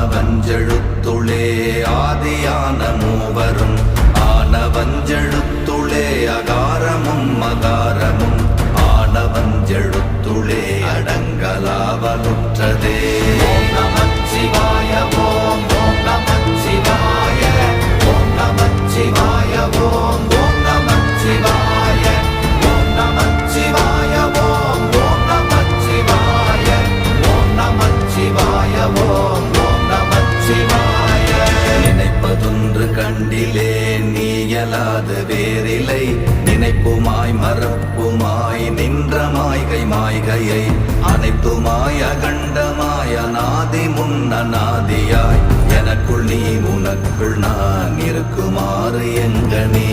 ஆனவஞ்செழுத்துளே ஆதியான மூவரும் ஆனவஞ்செழுத்துளே அகாரமும் மகாரமும் ஆனவஞ்செழுத்துளே அடங்கலாவலுற்றதே. ஓம் நமச்சிவாய ஓம் ஓம் நமச்சிவாய ஓம் நமச்சிவாய ஓம் ஓம் நமச்சிவாய ஓம் நமச்சிவாய ஓம் ஓம் நமச்சிவாய ஓம் நமச்சிவாய ஓம் ஓம் நமச்சிவாய. நினைப்பதொன்று கண்டிலே நீயலாது வேறில்லை நினைப்புமாய் மறப்புமாய் நின்ற மாய்கை மாய்கையை அனைத்துமாய் அகண்டமாய் அநாதி முன்னநாதியாய் எனக்குள் நீ உனக்குள் நான் இருக்குமாறு எங்கனே.